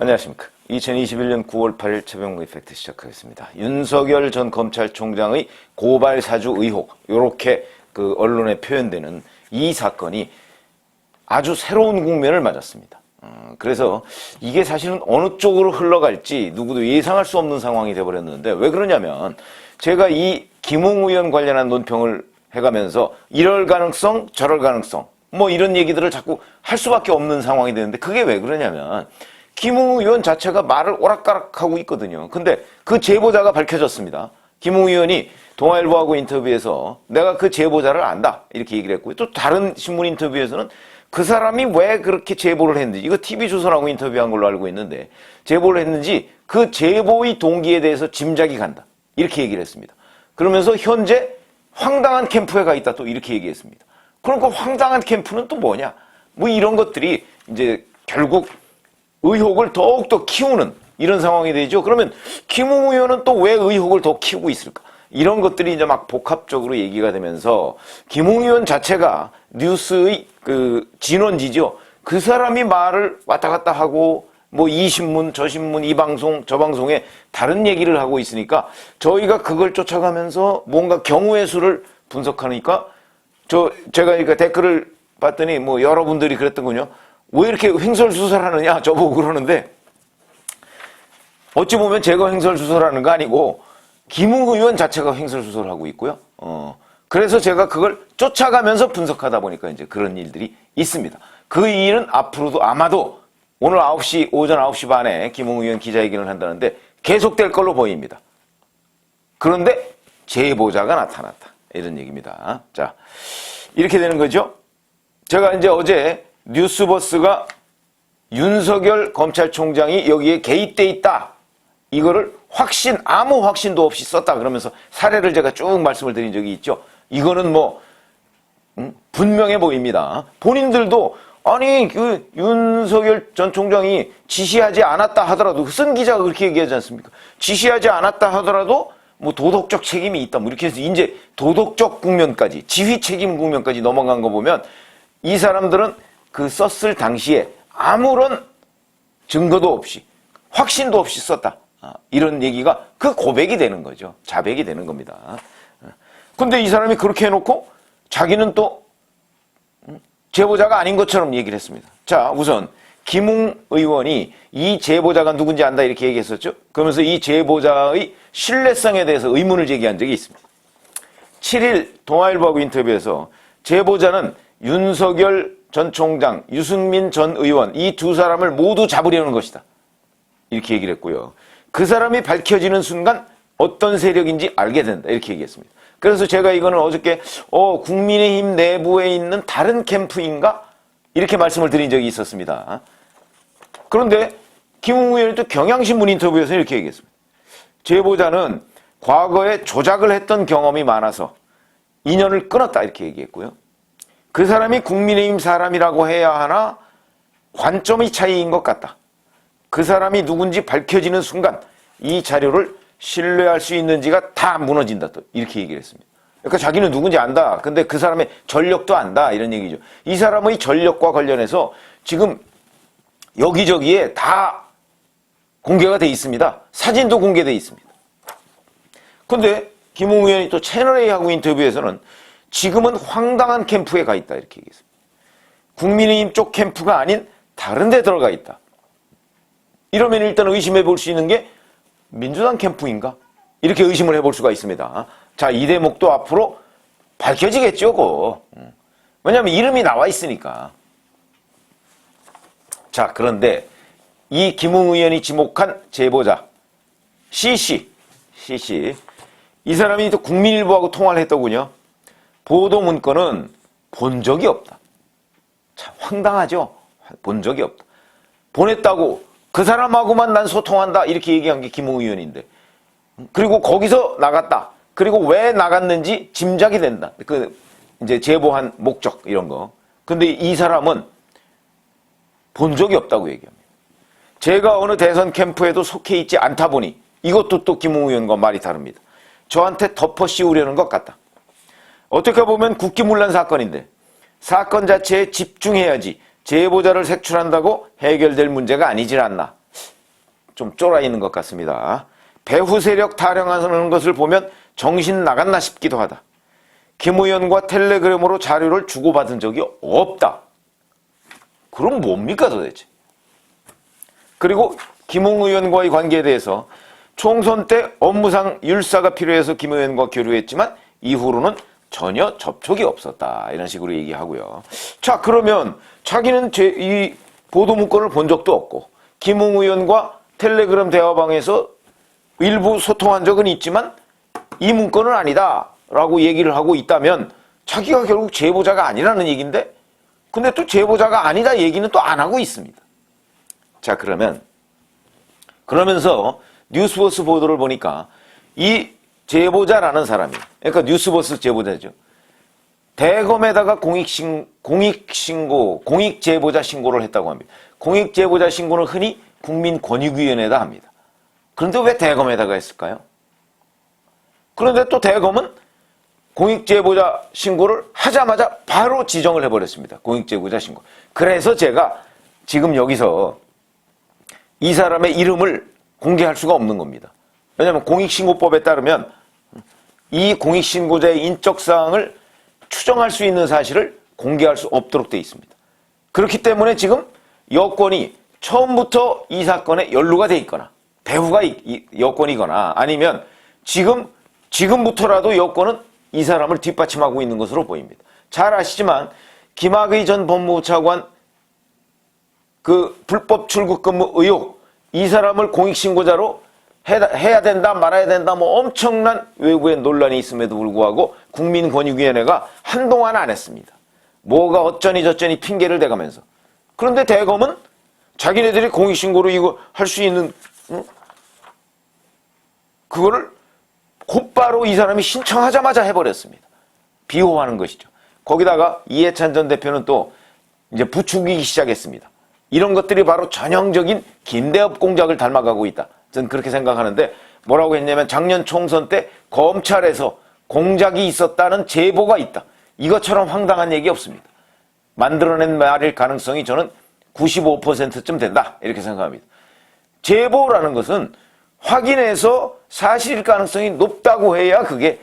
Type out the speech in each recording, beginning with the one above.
안녕하십니까. 2021년 9월 8일 최병무 이펙트 시작하겠습니다. 윤석열 전 검찰총장의 고발 사주 의혹, 요렇게 언론에 표현되는 이 사건이 아주 새로운 국면을 맞았습니다. 그래서 이게 사실은 어느 쪽으로 흘러갈지 누구도 예상할 수 없는 상황이 되어버렸는데, 왜 그러냐면 제가 이 김웅 의원 관련한 논평을 해가면서 이럴 가능성, 저럴 가능성 뭐 이런 얘기들을 자꾸 할 수밖에 없는 상황이 되는데, 그게 왜 그러냐면 김웅 의원 자체가 말을 오락가락하고 있거든요. 근데 그 제보자가 밝혀졌습니다. 김웅 의원이 동아일보하고 인터뷰에서 내가 그 제보자를 안다 이렇게 얘기를 했고요. 또 다른 신문 인터뷰에서는 그 사람이 왜 그렇게 제보를 했는지, 이거 TV조선하고 인터뷰한 걸로 알고 있는데, 제보를 했는지 그 제보의 동기에 대해서 짐작이 간다 이렇게 얘기를 했습니다. 그러면서 현재 황당한 캠프에 가 있다 또 이렇게 얘기했습니다. 그러니까 황당한 캠프는 또 뭐냐, 뭐 이런 것들이 이제 결국 의혹을 더욱더 키우는 이런 상황이 되죠. 그러면 김웅 의원은 또 왜 의혹을 더 키우고 있을까? 이런 것들이 이제 막 복합적으로 얘기가 되면서 김웅 의원 자체가 뉴스의 진원지죠. 그 사람이 말을 왔다 갔다 하고 뭐 이 신문, 저 신문, 이 방송, 저 방송에 다른 얘기를 하고 있으니까 저희가 그걸 쫓아가면서 뭔가 경우의 수를 분석하니까 제가 그러니까 댓글을 봤더니 뭐 여러분들이 그랬던군요. 왜 이렇게 횡설수설하느냐 저보고 그러는데, 어찌 보면 제가 횡설수설하는 거 아니고 김웅 의원 자체가 횡설수설하고 있고요. 그래서 제가 그걸 쫓아가면서 분석하다 보니까 이제 그런 일들이 있습니다. 그 일은 앞으로도 아마도 오늘 오전 9시 반에 김웅 의원 기자회견을 한다는데 계속될 걸로 보입니다. 그런데 제보자가 나타났다 이런 얘기입니다. 자, 이렇게 되는 거죠. 제가 이제 어제 뉴스버스가 윤석열 검찰총장이 여기에 개입돼 있다, 이거를 아무 확신도 없이 썼다 그러면서 사례를 제가 쭉 말씀을 드린 적이 있죠. 이거는 뭐 분명해 보입니다. 본인들도 아니 윤석열 전 총장이 지시하지 않았다 하더라도, 쓴 기자가 그렇게 얘기하지 않습니까? 지시하지 않았다 하더라도 뭐 도덕적 책임이 있다, 뭐 이렇게 해서 이제 도덕적 국면까지, 지휘 책임 국면까지 넘어간 거 보면 이 사람들은 썼을 당시에 아무런 증거도 없이, 확신도 없이 썼다, 이런 얘기가 그 고백이 되는 거죠. 자백이 되는 겁니다. 근데 이 사람이 그렇게 해놓고 자기는 또 제보자가 아닌 것처럼 얘기를 했습니다. 자, 우선 김웅 의원이 이 제보자가 누군지 안다 이렇게 얘기했었죠. 그러면서 이 제보자의 신뢰성에 대해서 의문을 제기한 적이 있습니다. 7일 동아일보하고 인터뷰에서 제보자는 윤석열 전 총장, 유승민 전 의원, 이 두 사람을 모두 잡으려는 것이다 이렇게 얘기를 했고요. 그 사람이 밝혀지는 순간 어떤 세력인지 알게 된다 이렇게 얘기했습니다. 그래서 제가 이거는 어저께 국민의힘 내부에 있는 다른 캠프인가 이렇게 말씀을 드린 적이 있었습니다. 그런데 김웅 의원이 또 경향신문 인터뷰에서 이렇게 얘기했습니다. 제보자는 과거에 조작을 했던 경험이 많아서 인연을 끊었다 이렇게 얘기했고요. 그 사람이 국민의힘 사람이라고 해야 하나 관점의 차이인 것 같다. 그 사람이 누군지 밝혀지는 순간 이 자료를 신뢰할 수 있는지가 다 무너진다 또 이렇게 얘기를 했습니다. 그러니까 자기는 누군지 안다. 근데 그 사람의 전력도 안다 이런 얘기죠. 이 사람의 전력과 관련해서 지금 여기저기에 다 공개가 돼 있습니다. 사진도 공개돼 있습니다. 근데 김웅 의원이 또 채널A하고 인터뷰에서는 지금은 황당한 캠프에 가 있다 이렇게 얘기했습니다. 국민의힘 쪽 캠프가 아닌 다른 데 들어가 있다. 이러면 일단 의심해 볼 수 있는 게 민주당 캠프인가? 이렇게 의심을 해볼 수가 있습니다. 자, 이 대목도 앞으로 밝혀지겠죠, 그거. 왜냐하면 이름이 나와 있으니까. 자, 그런데 이 김웅 의원이 지목한 제보자 CC 이 사람이 또 국민일보하고 통화를 했더군요. 보도 문건은 본 적이 없다. 참 황당하죠. 본 적이 없다. 보냈다고 그 사람하고만 난 소통한다 이렇게 얘기한 게 김웅 의원인데, 그리고 거기서 나갔다, 그리고 왜 나갔는지 짐작이 된다, 이제 제보한 목적 이런 거. 근데 이 사람은 본 적이 없다고 얘기합니다. 제가 어느 대선 캠프에도 속해 있지 않다 보니 이것도 또 김웅 의원과 말이 다릅니다. 저한테 덮어 씌우려는 것 같다. 어떻게 보면 국기문란 사건인데 사건 자체에 집중해야지 제보자를 색출한다고 해결될 문제가 아니질 않나. 좀 쫄아 있는 것 같습니다. 배후 세력 타령하는 것을 보면 정신 나갔나 싶기도 하다. 김 의원과 텔레그램으로 자료를 주고받은 적이 없다. 그럼 뭡니까 도대체? 그리고 김웅 의원과의 관계에 대해서 총선 때 업무상 율사가 필요해서 김 의원과 교류했지만 이후로는 전혀 접촉이 없었다. 이런 식으로 얘기하고요. 자, 그러면 자기는 이 보도 문건을 본 적도 없고 김웅 의원과 텔레그램 대화방에서 일부 소통한 적은 있지만 이 문건은 아니다 라고 얘기를 하고 있다면 자기가 결국 제보자가 아니라는 얘기인데 근데 또 제보자가 아니다 얘기는 또 안 하고 있습니다. 자, 그러면서 뉴스버스 보도를 보니까 이 제보자라는 사람이, 그러니까 뉴스버스 제보자죠. 대검에다가 공익제보자 신고를 했다고 합니다. 공익제보자 신고는 흔히 국민권익위원회에다 합니다. 그런데 왜 대검에다가 했을까요? 그런데 또 대검은 공익제보자 신고를 하자마자 바로 지정을 해버렸습니다. 공익제보자 신고. 그래서 제가 지금 여기서 이 사람의 이름을 공개할 수가 없는 겁니다. 왜냐하면 공익신고법에 따르면 이 공익신고자의 인적사항을 추정할 수 있는 사실을 공개할 수 없도록 되어 있습니다. 그렇기 때문에 지금 여권이 처음부터 이 사건에 연루가 돼 있거나 배후가 여권이거나 아니면 지금부터라도 여권은 이 사람을 뒷받침하고 있는 것으로 보입니다. 잘 아시지만 김학의 전 법무부 차관 그 불법 출국 근무 의혹 이 사람을 공익신고자로 해야 된다 말아야 된다 뭐 엄청난 외부의 논란이 있음에도 불구하고 국민권익위원회가 한동안 안 했습니다. 뭐가 어쩌니 저쩌니 핑계를 대가면서. 그런데 대검은 자기네들이 공익신고로 이거 할 수 있는 그거를 곧바로 이 사람이 신청하자마자 해버렸습니다. 비호하는 것이죠. 거기다가 이해찬 전 대표는 또 이제 부추기기 시작했습니다. 이런 것들이 바로 전형적인 김대엽 공작을 닮아가고 있다. 저는 그렇게 생각하는데 뭐라고 했냐면 작년 총선 때 검찰에서 공작이 있었다는 제보가 있다. 이것처럼 황당한 얘기 없습니다. 만들어낸 말일 가능성이 저는 95%쯤 된다. 이렇게 생각합니다. 제보라는 것은 확인해서 사실일 가능성이 높다고 해야 그게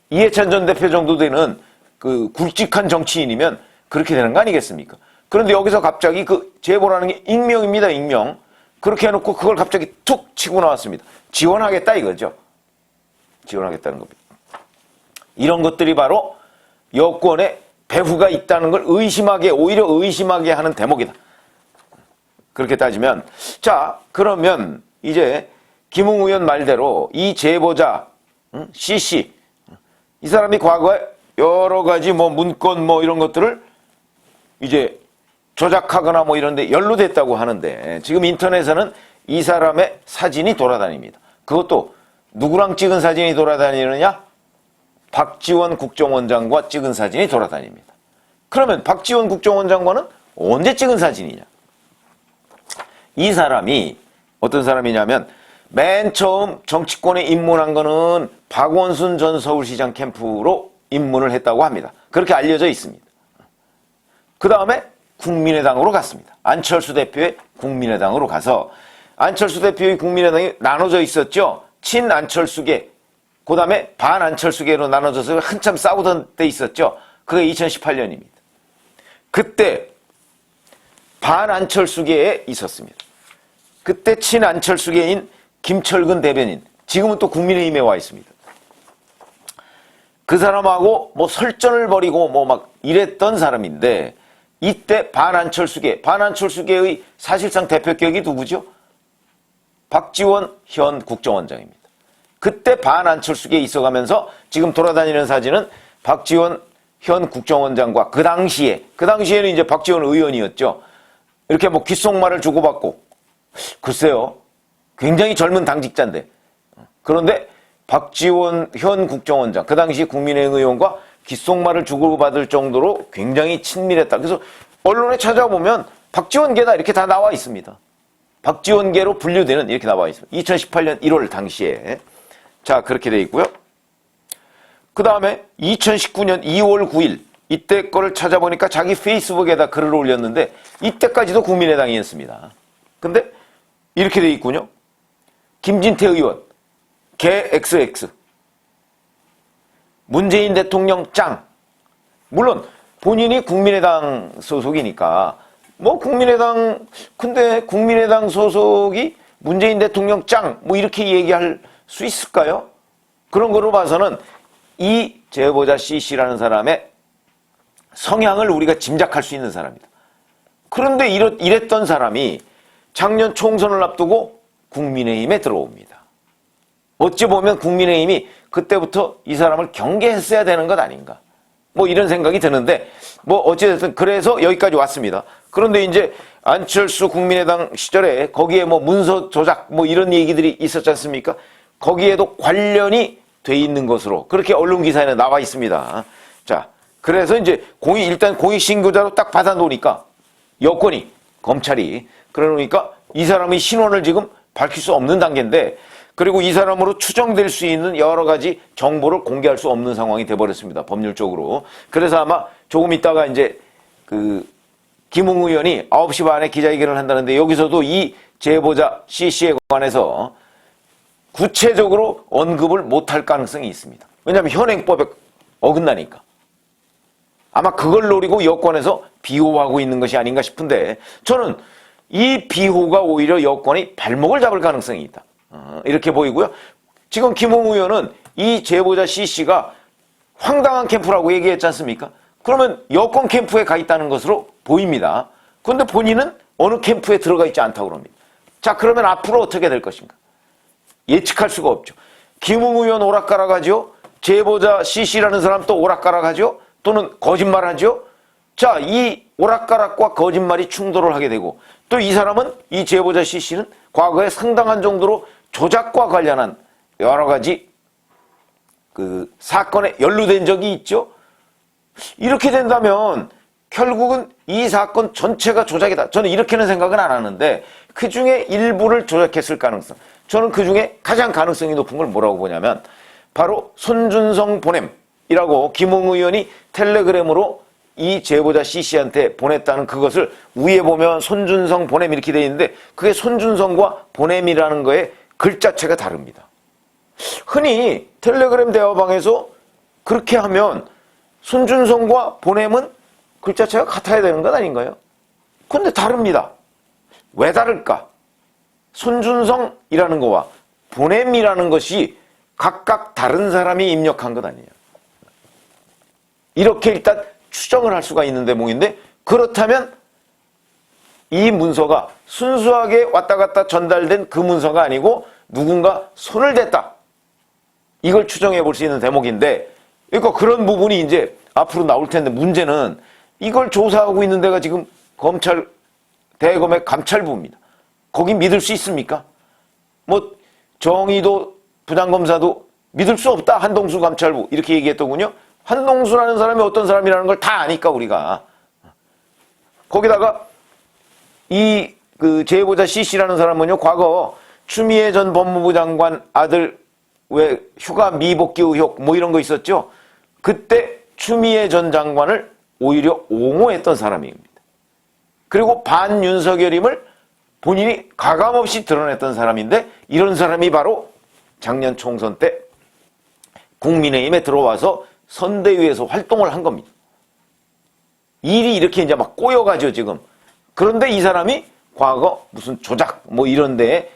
이해찬 전 대표 정도 되는 그 굵직한 정치인이면 그렇게 되는 거 아니겠습니까? 그런데 여기서 갑자기 그 제보라는 게 익명입니다. 익명. 그렇게 해놓고 그걸 갑자기 툭 치고 나왔습니다. 지원하겠다 이거죠. 지원하겠다는 겁니다. 이런 것들이 바로 여권에 배후가 있다는 걸 오히려 의심하게 하는 대목이다. 그렇게 따지면 자 그러면 이제 김웅 의원 말대로 이 제보자 CC 이 사람이 과거에 여러 가지 뭐 문건 뭐 이런 것들을 이제 조작하거나 뭐 이런 데 연루됐다고 하는데 지금 인터넷에는 이 사람의 사진이 돌아다닙니다. 그것도 누구랑 찍은 사진이 돌아다니느냐? 박지원 국정원장과 찍은 사진이 돌아다닙니다. 그러면 박지원 국정원장과는 언제 찍은 사진이냐? 이 사람이 어떤 사람이냐면 맨 처음 정치권에 입문한 거는 박원순 전 서울시장 캠프로 입문을 했다고 합니다. 그렇게 알려져 있습니다. 그 다음에 국민의당으로 갔습니다. 안철수 대표의 국민의당으로 가서 안철수 대표의 국민의당이 나눠져 있었죠. 친안철수계, 그 다음에 반안철수계로 나눠져서 한참 싸우던 때 있었죠. 그게 2018년입니다. 그때 반안철수계에 있었습니다. 그때 친안철수계인 김철근 대변인, 지금은 또 국민의힘에 와 있습니다. 그 사람하고 뭐 설전을 벌이고 뭐 막 이랬던 사람인데 이때 반안철수계의 사실상 대표격이 누구죠? 박지원 현 국정원장입니다. 그때 반안철수계에 있어가면서 지금 돌아다니는 사진은 박지원 현 국정원장과 그 당시에는 이제 박지원 의원이었죠. 이렇게 뭐 귓속말을 주고받고 글쎄요. 굉장히 젊은 당직자인데 그런데 박지원 현 국정원장 그 당시 국민의힘 의원과 귓속말을 주고받을 정도로 굉장히 친밀했다. 그래서 언론에 찾아보면 박지원계다 이렇게 다 나와 있습니다. 박지원계로 분류되는 이렇게 나와 있습니다. 2018년 1월 당시에. 자, 그렇게 돼 있고요. 그 다음에 2019년 2월 9일 이때 거를 찾아보니까 자기 페이스북에다 글을 올렸는데 이때까지도 국민의당이었습니다. 근데 이렇게 돼 있군요. 김진태 의원, 개 XX. 문재인 대통령 짱. 물론 본인이 국민의당 소속이니까 뭐 근데 국민의당 소속이 문재인 대통령 짱 뭐 이렇게 얘기할 수 있을까요? 그런 거로 봐서는 이 제보자 CC라는 사람의 성향을 우리가 짐작할 수 있는 사람이다. 그런데 이랬던 사람이 작년 총선을 앞두고 국민의힘에 들어옵니다. 어찌 보면 국민의힘이 그때부터 이 사람을 경계했어야 되는 것 아닌가. 뭐 이런 생각이 드는데 뭐 어찌됐든 그래서 여기까지 왔습니다. 그런데 이제 안철수 국민의당 시절에 거기에 뭐 문서 조작 뭐 이런 얘기들이 있었지 않습니까? 거기에도 관련이 돼 있는 것으로 그렇게 언론 기사에는 나와 있습니다. 자, 그래서 이제 일단 공익신고자로 딱 받아놓으니까 여권이 검찰이 그러니까 이 사람의 신원을 지금 밝힐 수 없는 단계인데 그리고 이 사람으로 추정될 수 있는 여러 가지 정보를 공개할 수 없는 상황이 돼버렸습니다. 법률적으로. 그래서 아마 조금 있다가 이제 김웅 의원이 9시 반에 기자회견을 한다는데 여기서도 이 제보자 CC에 관해서 구체적으로 언급을 못할 가능성이 있습니다. 왜냐하면 현행법에 어긋나니까. 아마 그걸 노리고 여권에서 비호하고 있는 것이 아닌가 싶은데 저는 이 비호가 오히려 여권이 발목을 잡을 가능성이 있다. 이렇게 보이고요. 지금 김웅 의원은 이 제보자 CC가 황당한 캠프라고 얘기했지 않습니까? 그러면 여권 캠프에 가 있다는 것으로 보입니다. 그런데 본인은 어느 캠프에 들어가 있지 않다고 합니다. 자, 그러면 앞으로 어떻게 될 것인가? 예측할 수가 없죠. 김웅 의원 오락가락하죠. 제보자 CC라는 사람 또 오락가락하죠. 또는 거짓말하죠. 자, 이 오락가락과 거짓말이 충돌을 하게 되고 또 이 사람은 이 제보자 CC는 과거에 상당한 정도로 조작과 관련한 여러 가지 사건에 연루된 적이 있죠. 이렇게 된다면 결국은 이 사건 전체가 조작이다. 저는 이렇게는 생각은 안 하는데 그중에 일부를 조작했을 가능성. 저는 그중에 가장 가능성이 높은 걸 뭐라고 보냐면 바로 손준성 보냄이라고 김웅 의원이 텔레그램으로 이 제보자 CC한테 보냈다는 그것을 위에 보면 손준성 보냄 이렇게 되어 있는데 그게 손준성과 보냄이라는 거에 글자체가 다릅니다. 흔히 텔레그램 대화방에서 그렇게 하면 손준성과 보냄은 글자체가 같아야 되는 것 아닌가요? 그런데 다릅니다. 왜 다를까? 손준성이라는 거와 보냄이라는 것이 각각 다른 사람이 입력한 것 아니에요. 이렇게 일단 추정을 할 수가 있는 대목인데 그렇다면 이 문서가 순수하게 왔다 갔다 전달된 그 문서가 아니고 누군가 손을 댔다. 이걸 추정해 볼 수 있는 대목인데 그러니까 그런 부분이 이제 앞으로 나올 텐데 문제는 이걸 조사하고 있는 데가 지금 검찰 대검의 감찰부입니다. 거기 믿을 수 있습니까? 뭐 정의도 부장검사도 믿을 수 없다. 한동수 감찰부 이렇게 얘기했더군요. 한동수라는 사람이 어떤 사람이라는 걸 다 아니까 우리가 거기다가 이 제보자 CC라는 사람은요 과거 추미애 전 법무부 장관 아들 왜 휴가 미복귀 의혹 뭐 이런 거 있었죠. 그때 추미애 전 장관을 오히려 옹호했던 사람입니다. 그리고 반윤석열임을 본인이 가감없이 드러냈던 사람인데 이런 사람이 바로 작년 총선 때 국민의힘에 들어와서 선대위에서 활동을 한 겁니다. 일이 이렇게 이제 막 꼬여가죠, 지금. 그런데 이 사람이 과거 무슨 조작 뭐 이런 데에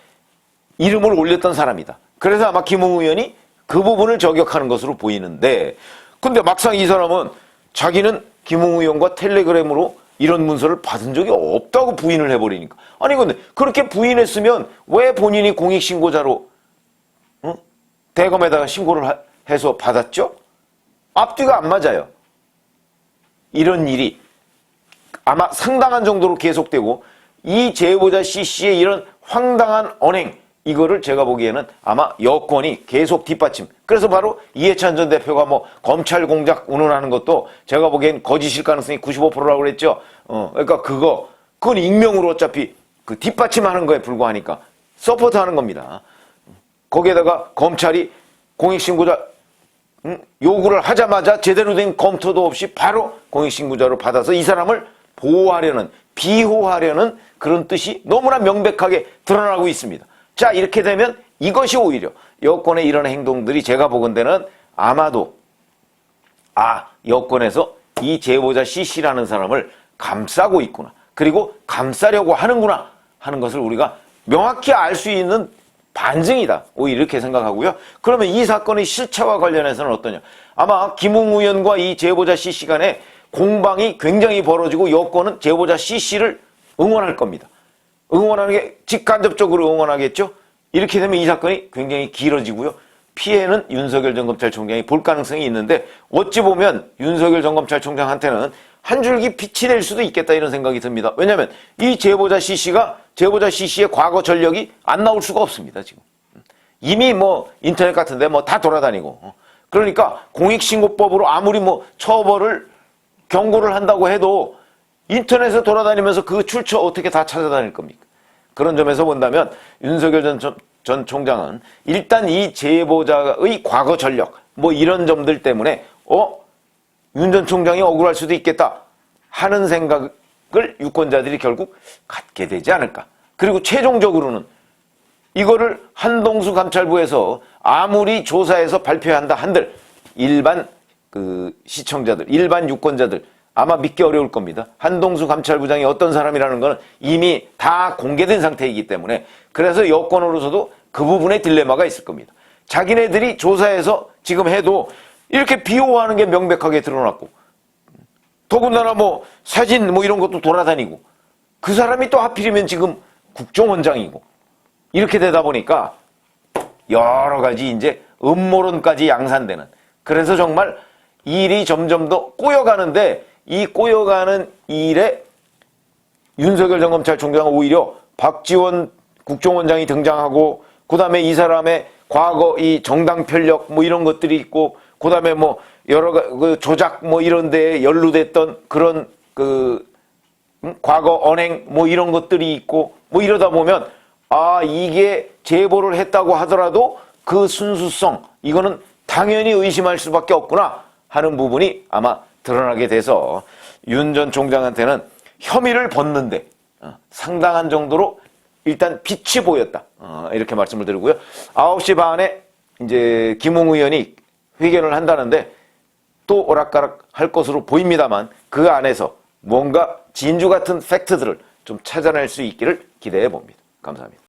이름을 올렸던 사람이다. 그래서 아마 김웅 의원이 그 부분을 저격하는 것으로 보이는데 근데 막상 이 사람은 자기는 김웅 의원과 텔레그램으로 이런 문서를 받은 적이 없다고 부인을 해버리니까. 아니 근데 그렇게 부인했으면 왜 본인이 공익신고자로 대검에다가 신고를 해서 받았죠? 앞뒤가 안 맞아요. 이런 일이 아마 상당한 정도로 계속되고 이 제보자 CC의 이런 황당한 언행 이거를 제가 보기에는 아마 여권이 계속 뒷받침. 그래서 바로 이해찬 전 대표가 뭐 검찰 공작 운운하는 것도 제가 보기엔 거짓일 가능성이 95%라고 그랬죠. 그러니까 그건 익명으로 어차피 그 뒷받침하는 거에 불과하니까 서포트하는 겁니다. 거기에다가 검찰이 공익신고자 요구를 하자마자 제대로 된 검토도 없이 바로 공익신고자로 받아서 이 사람을 보호하려는 비호하려는 그런 뜻이 너무나 명백하게 드러나고 있습니다. 자, 이렇게 되면 이것이 오히려 여권의 이런 행동들이 제가 보건대는 아마도 여권에서 이 제보자 C씨라는 사람을 감싸고 있구나. 그리고 감싸려고 하는구나 하는 것을 우리가 명확히 알 수 있는 반증이다. 오히려 이렇게 생각하고요. 그러면 이 사건의 실체와 관련해서는 어떠냐. 아마 김웅 의원과 이 제보자 C씨 간에 공방이 굉장히 벌어지고 여권은 제보자 C씨를 응원할 겁니다. 응원하는 게 직간접적으로 응원하겠죠. 이렇게 되면 이 사건이 굉장히 길어지고요. 피해는 윤석열 전 검찰총장이 볼 가능성이 있는데 어찌 보면 윤석열 전 검찰총장한테는 한 줄기 빛이 될 수도 있겠다 이런 생각이 듭니다. 왜냐하면 이 제보자 C씨의 과거 전력이 안 나올 수가 없습니다. 지금 이미 뭐 인터넷 같은데 뭐 다 돌아다니고 그러니까 공익신고법으로 아무리 뭐 처벌을 경고를 한다고 해도 인터넷에 돌아다니면서 그 출처 어떻게 다 찾아다닐 겁니까? 그런 점에서 본다면 윤석열 전 총장은 일단 이 제보자의 과거 전력 뭐 이런 점들 때문에 윤 전 총장이 억울할 수도 있겠다 하는 생각을 유권자들이 결국 갖게 되지 않을까. 그리고 최종적으로는 이거를 한동수 감찰부에서 아무리 조사해서 발표한다 한들 일반 시청자들, 일반 유권자들 아마 믿기 어려울 겁니다. 한동수 감찰부장이 어떤 사람이라는 것은 이미 다 공개된 상태이기 때문에 그래서 여권으로서도 그 부분에 딜레마가 있을 겁니다. 자기네들이 조사해서 지금 해도 이렇게 비호하는 게 명백하게 드러났고 더군다나 뭐 사진 뭐 이런 것도 돌아다니고 그 사람이 또 하필이면 지금 국정원장이고 이렇게 되다 보니까 여러 가지 이제 음모론까지 양산되는 그래서 정말 일이 점점 더 꼬여가는데 이 꼬여가는 일에 윤석열 전 검찰총장은 오히려 박지원 국정원장이 등장하고 그 다음에 이 사람의 과거 이 정당 편력 뭐 이런 것들이 있고 그 다음에 뭐 여러 그 조작 뭐 이런 데에 연루됐던 그런 과거 언행 뭐 이런 것들이 있고 뭐 이러다 보면 이게 제보를 했다고 하더라도 그 순수성 이거는 당연히 의심할 수밖에 없구나 하는 부분이 아마 드러나게 돼서 윤 전 총장한테는 혐의를 벗는데 상당한 정도로 일단 빛이 보였다. 이렇게 말씀을 드리고요. 9시 반에 이제 김웅 의원이 회견을 한다는데 또 오락가락 할 것으로 보입니다만 그 안에서 뭔가 진주 같은 팩트들을 좀 찾아낼 수 있기를 기대해 봅니다. 감사합니다.